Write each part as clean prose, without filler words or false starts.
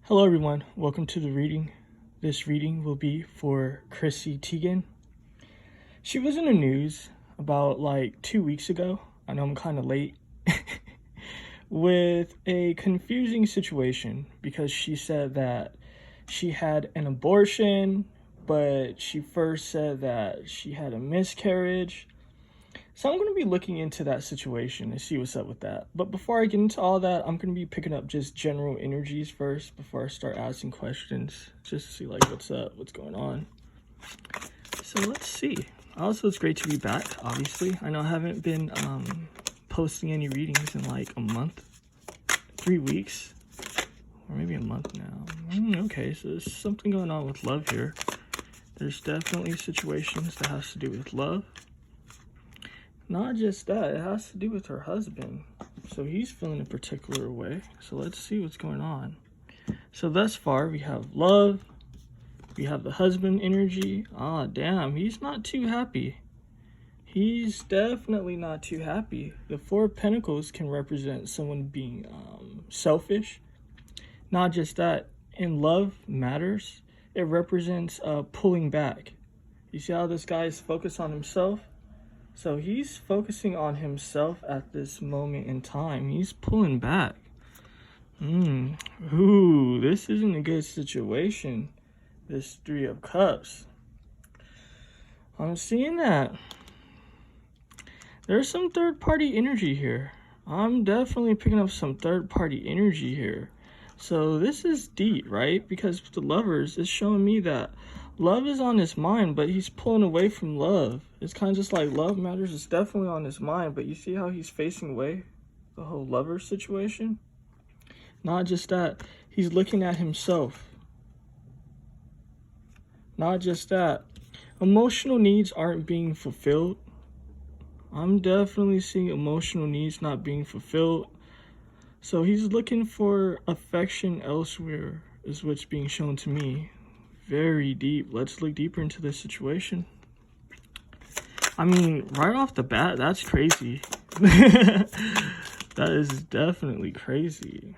Hello everyone, welcome to the reading. This reading will be for Chrissy Teigen. She was in the news about like 2 weeks ago, I know I'm kind of late, with a confusing situation because she said that she had an abortion, but she first said that she had a miscarriage. So I'm going to be looking into that situation and see what's up with that. But before I get into all that, I'm going to be picking up just general energies first before I start asking questions, just to see like what's up, what's going on. So let's see. Also, it's great to be back, obviously. I know I haven't been posting any readings in like a month, 3 weeks, or maybe a month now. Okay, so there's something going on with love here. There's definitely situations that has to do with love. Not just that, it has to do with her husband. So he's feeling a particular way. So let's see what's going on. So thus far, we have love. We have the husband energy. Ah, damn, he's not too happy. He's definitely not too happy. The Four of Pentacles can represent someone being selfish. Not just that, in love matters, it represents pulling back. You see how this guy is focused on himself? So he's focusing on himself at this moment in time. He's pulling back. Ooh, this isn't a good situation. This Three of Cups. I'm seeing that. There's some third-party energy here. I'm definitely picking up some third-party energy here. So this is deep, right? Because with the Lovers, it's showing me that love is on his mind, but he's pulling away from love. It's kind of just like love matters. It's definitely on his mind, but you see how he's facing away the whole lover situation? Not just that, he's looking at himself. Not just that, emotional needs aren't being fulfilled. I'm definitely seeing emotional needs not being fulfilled. So he's looking for affection elsewhere, is what's being shown to me. Very deep. Let's look deeper into this situation. I mean, right off the bat, that's crazy. That is definitely crazy.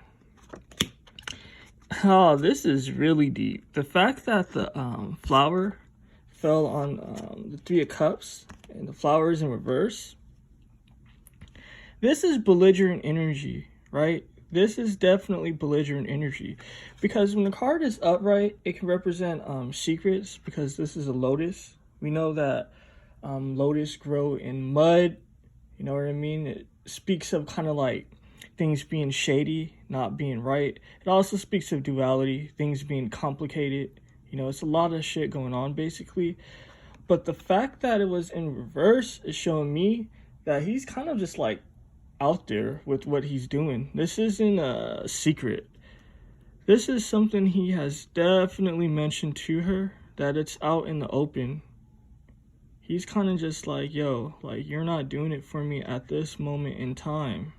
Oh, this is really deep. The fact that the flower fell on the Three of Cups and the flower is in reverse. This is belligerent energy, right? This is definitely belligerent energy, because when the card is upright, it can represent secrets, because this is a lotus. We know that lotus grow in mud, you know what I mean? It speaks of kind of like things being shady, not being right. It also speaks of duality, things being complicated. You know, it's a lot of shit going on basically. But the fact that it was in reverse is showing me that he's kind of just like out there with what he's doing. This isn't a secret. This is something he has definitely mentioned to her, that it's out in the open. He's kind of just like, yo, like, you're not doing it for me at this moment in time.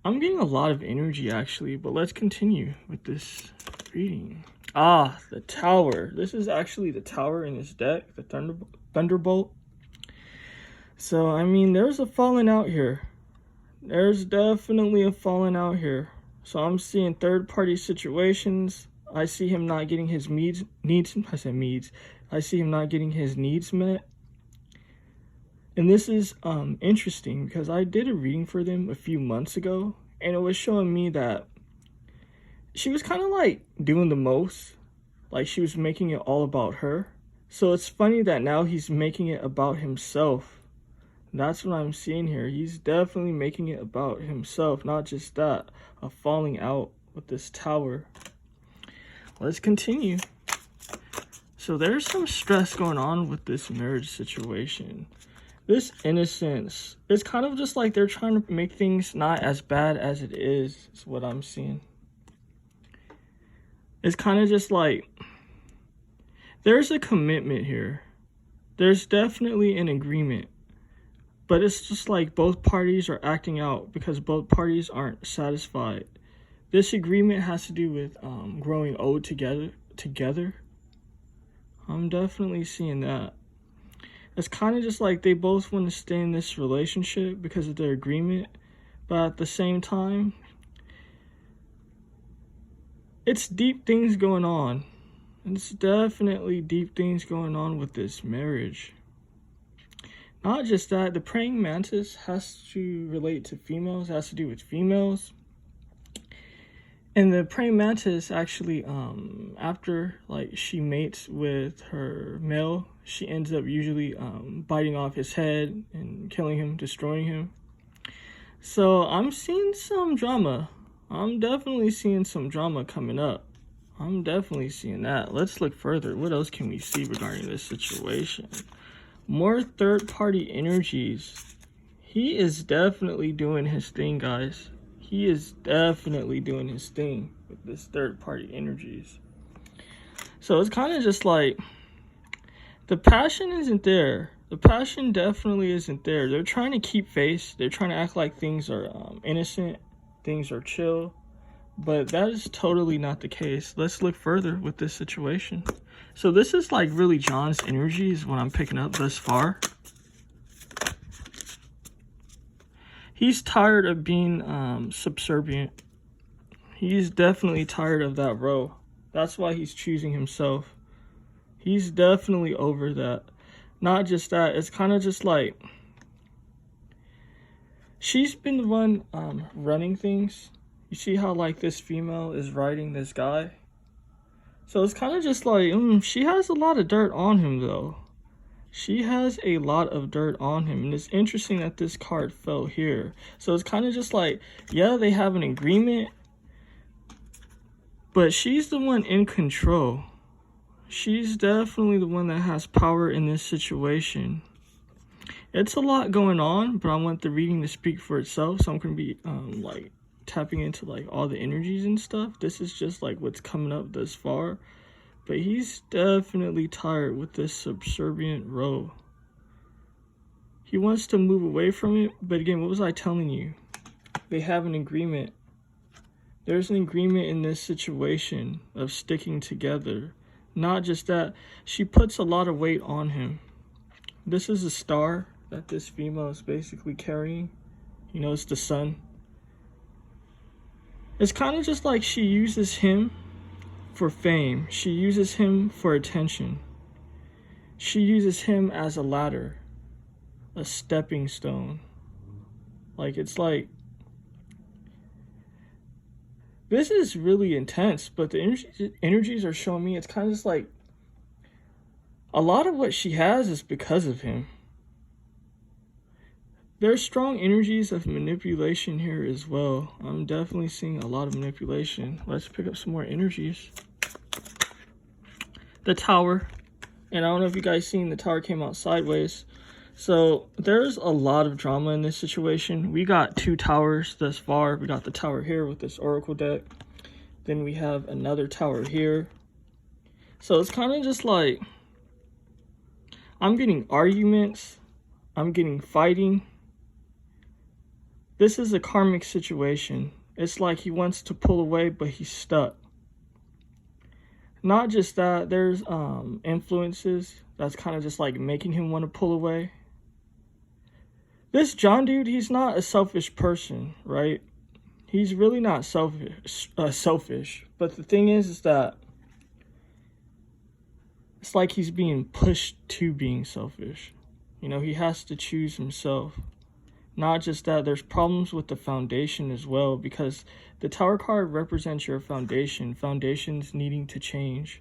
I'm getting a lot of energy actually, but let's continue with this reading. Ah, the Tower. This is actually the Tower in his deck, the Thunderbolt. So, I mean, there's a falling out here. There's definitely a falling out here. So I'm seeing third-party situations. I see him not getting his needs. I see him not getting his needs met. And this is interesting, because I did a reading for them a few months ago, and it was showing me that she was kind of like doing the most. Like she was making it all about her. So it's funny that now he's making it about himself. That's what I'm seeing here. He's definitely making it about himself, not just that, a falling out with this Tower. Let's continue. So there's some stress going on with this marriage situation. This innocence, it's kind of just like they're trying to make things not as bad as it is what I'm seeing. It's kind of just like, there's a commitment here. There's definitely an agreement. But it's just like both parties are acting out because both parties aren't satisfied. This agreement has to do with growing old together. I'm definitely seeing that. It's kind of just like they both want to stay in this relationship because of their agreement. But at the same time, It's deep things going on. It's definitely deep things going on with this marriage. Not just that, the praying mantis has to relate to females, has to do with females. And the praying mantis actually, after like she mates with her male, she ends up usually biting off his head and killing him, destroying him. So I'm seeing some drama. I'm definitely seeing some drama coming up. I'm definitely seeing that. Let's look further. What else can we see regarding this situation? More third-party energies. He is definitely doing his thing, guys. He is definitely doing his thing with this third-party energies. So it's kind of just like the passion isn't there. The passion definitely isn't there. They're trying to keep face. They're trying to act like things are innocent, things are chill. But that is totally not the case. Let's look further with this situation. So this is like really John's energy is what I'm picking up thus far. He's tired of being subservient. He's definitely tired of that role. That's why he's choosing himself. He's definitely over that. Not just that, it's kind of just like she's been the one running things. You see how like this female is riding this guy? So it's kind of just like, she has a lot of dirt on him though. She has a lot of dirt on him. And it's interesting that this card fell here. So it's kind of just like, yeah, they have an agreement. But she's the one in control. She's definitely the one that has power in this situation. It's a lot going on, but I want the reading to speak for itself. So I'm going to be like tapping into like all the energies and stuff. This is just like what's coming up thus far. But he's definitely tired with this subservient role. He wants to move away from it. But again, what was I telling you? They have an agreement. There's an agreement in this situation of sticking together. Not just that, she puts a lot of weight on him. This is a star that this female is basically carrying. You know, it's the sun. It's kind of just like she uses him for fame. She uses him for attention. She uses him as a ladder, a stepping stone. Like, it's like, this is really intense, but the energies are showing me it's kind of just like a lot of what she has is because of him. There's strong energies of manipulation here as well. I'm definitely seeing a lot of manipulation. Let's pick up some more energies. The Tower. And I don't know if you guys seen the Tower came out sideways. So there's a lot of drama in this situation. We got two towers thus far. We got the tower here with this oracle deck. Then we have another tower here. So it's kind of just like, I'm getting arguments. I'm getting fighting. This is a karmic situation. It's like he wants to pull away, but he's stuck. Not just that, there's influences that's kind of just like making him want to pull away. This John dude, he's not a selfish person, right? He's really not selfish. But the thing is that it's like he's being pushed to being selfish. You know, he has to choose himself. Not just that, there's problems with the foundation as well, because the Tower card represents your foundation. Foundations needing to change.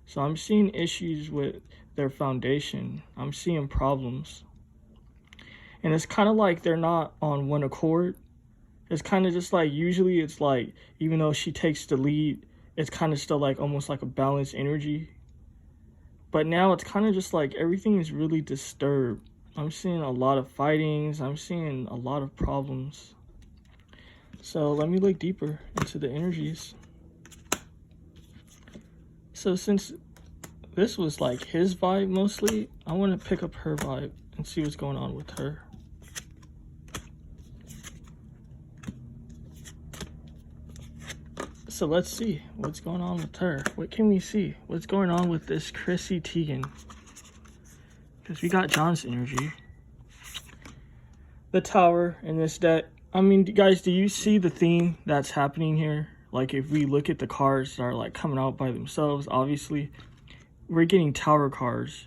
So I'm seeing issues with their foundation. I'm seeing problems. And it's kind of like they're not on one accord. It's kind of just like, usually it's like, even though she takes the lead, it's kind of still like almost like a balanced energy. But now it's kind of just like everything is really disturbed. I'm seeing a lot of fightings. I'm seeing a lot of problems. So let me look deeper into the energies. So since this was like his vibe mostly, I want to pick up her vibe and see what's going on with her. So let's see what's going on with her. What can we see? What's going on with this Chrissy Teigen? Because we got John's energy. The Tower in this deck. I mean, guys, do you see the theme that's happening here? Like if we look at the cards that are like coming out by themselves, obviously we're getting Tower cards.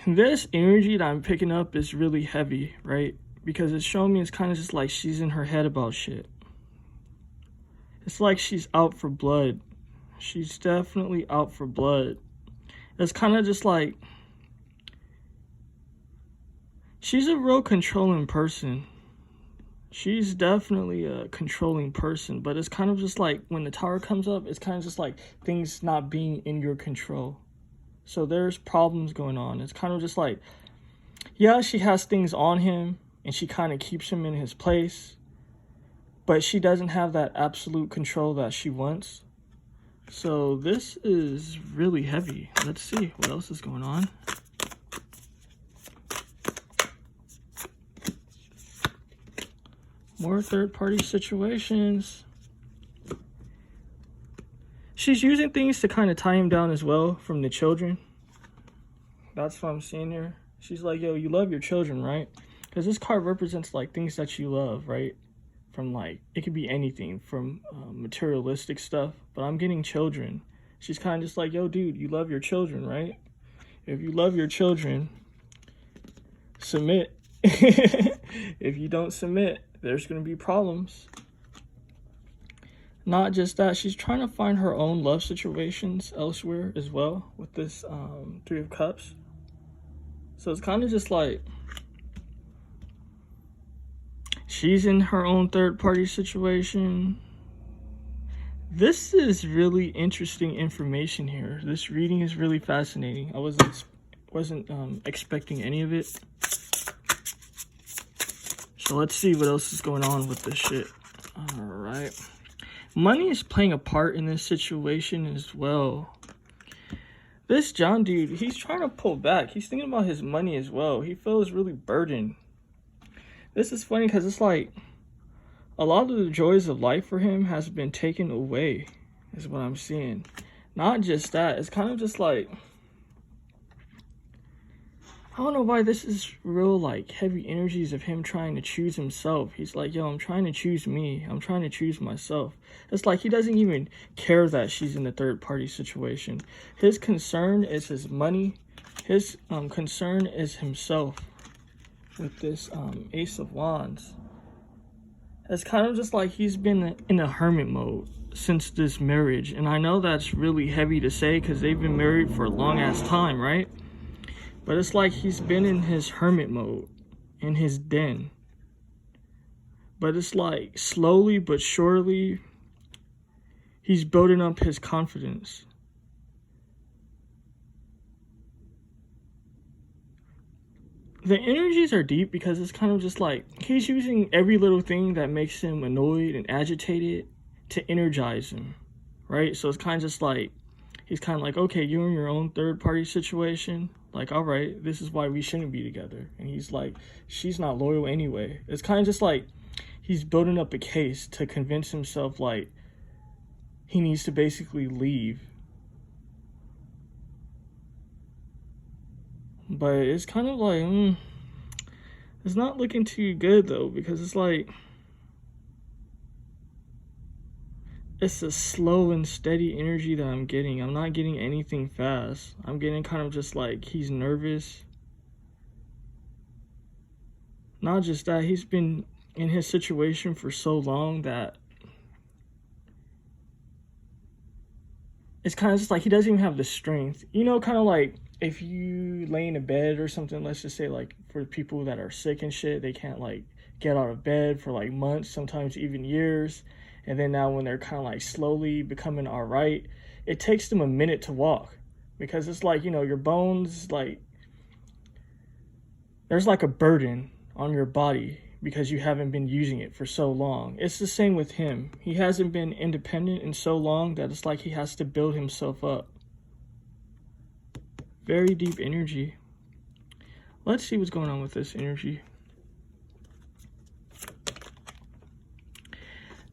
This energy that I'm picking up is really heavy, right? Because it's showing me it's kind of just like she's in her head about shit. It's like she's out for blood. She's definitely out for blood. It's kind of just like she's a real controlling person. She's definitely a controlling person, but it's kind of just like when the Tower comes up, it's kind of just like things not being in your control. So there's problems going on. It's kind of just like, yeah, she has things on him and she kind of keeps him in his place, but she doesn't have that absolute control that she wants. So this is really heavy. Let's see what else is going on. More third-party situations. She's using things to kind of tie him down as well from the children. That's what I'm seeing here. She's like, yo, you love your children, right? Because this card represents like things that you love, right? From like, it could be anything from materialistic stuff, but I'm getting children. She's kind of just like, yo, dude, you love your children, right? If you love your children, submit. If you don't submit, there's going to be problems. Not just that, she's trying to find her own love situations elsewhere as well with this Three of Cups. So it's kind of just like she's in her own third-party situation. This is really interesting information here. This reading is really fascinating. I wasn't expecting any of it. So let's see what else is going on with this shit. All right. Money is playing a part in this situation as well. This John dude, he's trying to pull back. He's thinking about his money as well. He feels really burdened. This is funny because it's like a lot of the joys of life for him has been taken away, is what I'm seeing. Not just that. It's kind of just like, I don't know why this is real like heavy energies of him trying to choose himself. He's like, yo, I'm trying to choose me. I'm trying to choose myself. It's like he doesn't even care that she's in a third party situation. His concern is his money. His concern is himself with this Ace of Wands. It's kind of just like he's been in a hermit mode since this marriage. And I know that's really heavy to say because they've been married for a long ass time, right? But it's like he's been in his hermit mode, in his den. But it's like slowly but surely, he's building up his confidence. The energies are deep because it's kind of just like he's using every little thing that makes him annoyed and agitated to energize him, right? So it's kind of just like, he's kind of like, okay, you're in your own third party situation. Like, all right, this is why we shouldn't be together. And he's like, she's not loyal anyway. It's kind of just like he's building up a case to convince himself like he needs to basically leave. But it's kind of like, it's not looking too good though, because it's like, it's a slow and steady energy that I'm getting. I'm not getting anything fast. I'm getting kind of just like he's nervous. Not just that, he's been in his situation for so long that it's kind of just like he doesn't even have the strength. You know, kind of like if you lay in a bed or something, let's just say like for people that are sick and shit, they can't like get out of bed for like months, sometimes even years. And then now when they're kind of like slowly becoming all right, it takes them a minute to walk. Because it's like, you know, your bones, like, there's like a burden on your body because you haven't been using it for so long. It's the same with him. He hasn't been independent in so long that it's like he has to build himself up. Very deep energy. Let's see what's going on with this energy.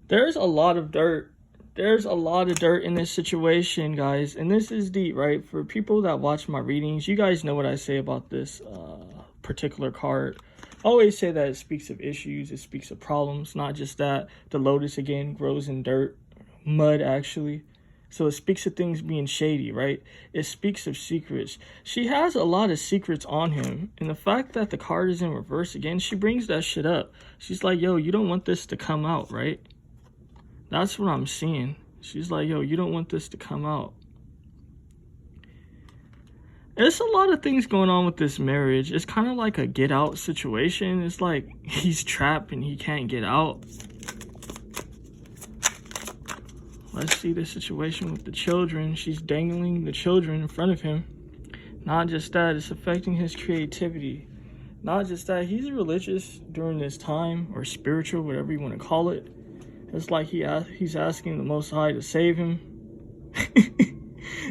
There's a lot of dirt. There's a lot of dirt in this situation, guys. And this is deep, right? For people that watch my readings, you guys know what I say about this particular card. always say that it speaks of issues, it speaks of problems, not just that. The lotus, again, grows in dirt, mud, actually. So it speaks of things being shady, right? It speaks of secrets. She has a lot of secrets on him. And the fact that the card is in reverse again, she brings that shit up. She's like, yo, you don't want this to come out, right? That's what I'm seeing. She's like, yo, you don't want this to come out. There's a lot of things going on with this marriage. It's kind of like a get out situation. It's like he's trapped and he can't get out. Let's see the situation with the children. She's dangling the children in front of him. Not just that, it's affecting his creativity. Not just that, he's religious during this time, or spiritual, whatever you want to call it. It's like he's asking the Most High to save him.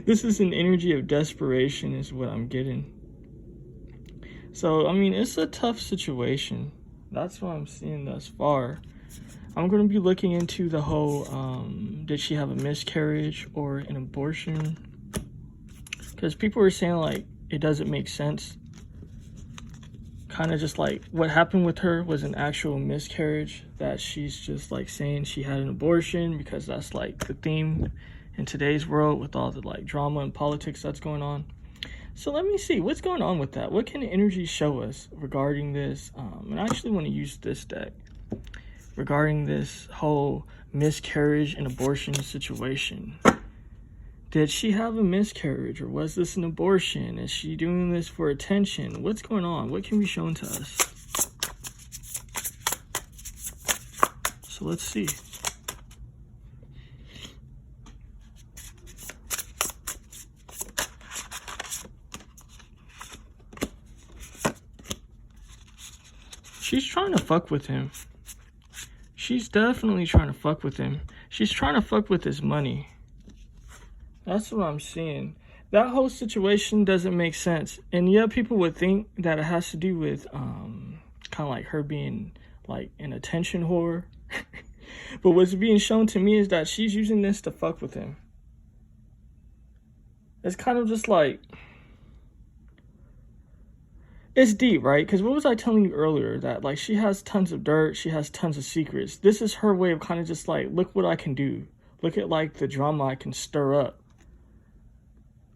This is an energy of desperation is what I'm getting. So, I mean, it's a tough situation. That's what I'm seeing thus far. I'm going to be looking into the whole, did she have a miscarriage or an abortion? Because people are saying, like, it doesn't make sense. Kind of just like what happened with her was an actual miscarriage. That she's just like saying she had an abortion because that's like the theme in today's world with all the like drama and politics that's going on. So let me see what's going on with that. What can the energy show us regarding this? And I actually want to use this deck regarding this whole miscarriage and abortion situation. Did she have a miscarriage, or was this an abortion? Is she doing this for attention? What's going on? What can be shown to us? So let's see. She's trying to fuck with him. She's definitely trying to fuck with him. She's trying to fuck with his money. That's what I'm seeing. That whole situation doesn't make sense. And yeah, people would think that it has to do with kind of like her being like an attention whore. But what's being shown to me is that she's using this to fuck with him. It's kind of just like, it's deep, right? Because what was I telling you earlier? That like she has tons of dirt, she has tons of secrets. This is her way of kind of just like, look what I can do. Look at like the drama I can stir up.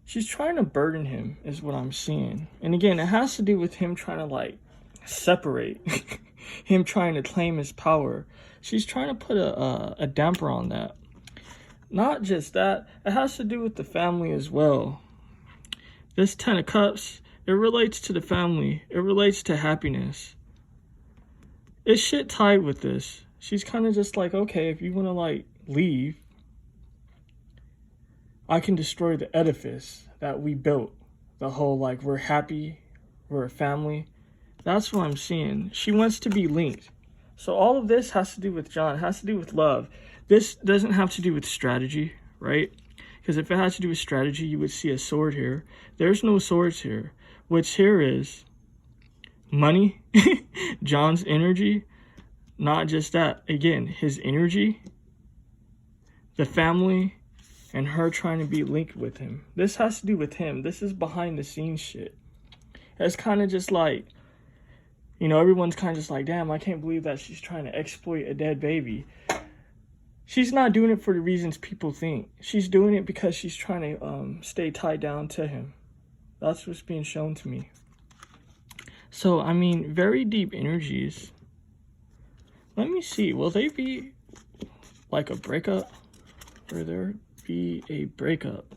She's trying to burden him is what I'm seeing. And again, it has to do with him trying to like separate. Him trying to claim his power. She's trying to put a damper on that. Not just that, it has to do with the family as well. This 10 of Cups, it relates to the family. It relates to happiness. It's shit tied with this. She's kind of just like, okay, if you want to like leave, I can destroy the edifice that we built. The whole like, we're happy, we're a family. That's what I'm seeing. She wants to be linked. So all of this has to do with John. It has to do with love. This doesn't have to do with strategy, right? Because if it has to do with strategy, you would see a sword here. There's no swords here. What's here is money, John's energy. Not just that. Again, his energy, the family, and her trying to be linked with him. This has to do with him. This is behind the scenes shit. It's kind of just like, you know, everyone's kind of just like, damn, I can't believe that she's trying to exploit a dead baby. She's not doing it for the reasons people think. She's doing it because she's trying to stay tied down to him. That's what's being shown to me. So, I mean, very deep energies. Let me see. Will they be like a breakup? Will there be a breakup?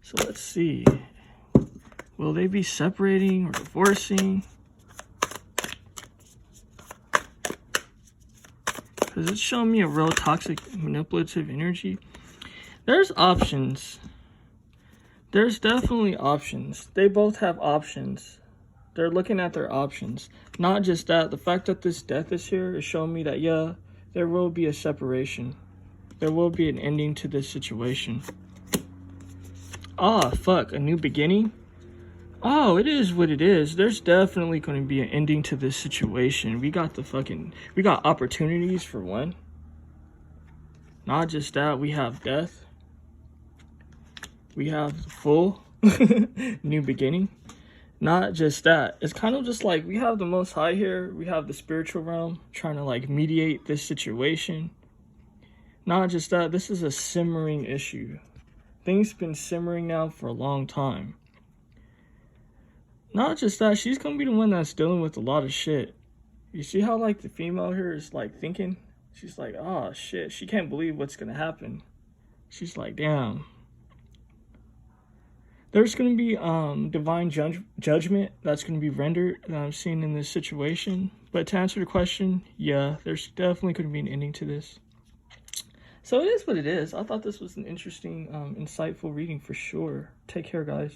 So let's see. Will they be separating or divorcing? Because it's showing me a real toxic, manipulative energy. There's options. There's definitely options. They both have options. They're looking at their options. Not just that. The fact that this death is here is showing me that, yeah, there will be a separation. There will be an ending to this situation. Ah, fuck. A new beginning? Oh, it is what it is. There's definitely going to be an ending to this situation. We got opportunities for one. Not just that, we have death. We have the full new beginning. Not just that, it's kind of just like we have the Most High here, we have the spiritual realm trying to like mediate this situation. Not just that, this is a simmering issue. Things been simmering now for a long time. Not just that, she's gonna be the one that's dealing with a lot of shit. You see how like the female here is like thinking? She's like, oh shit, she can't believe what's gonna happen. She's like, damn. There's gonna be divine judgment that's gonna be rendered that I'm seeing in this situation. But to answer the question, yeah, there's definitely gonna be an ending to this. So it is what it is. I thought this was an interesting, insightful reading for sure. Take care, guys.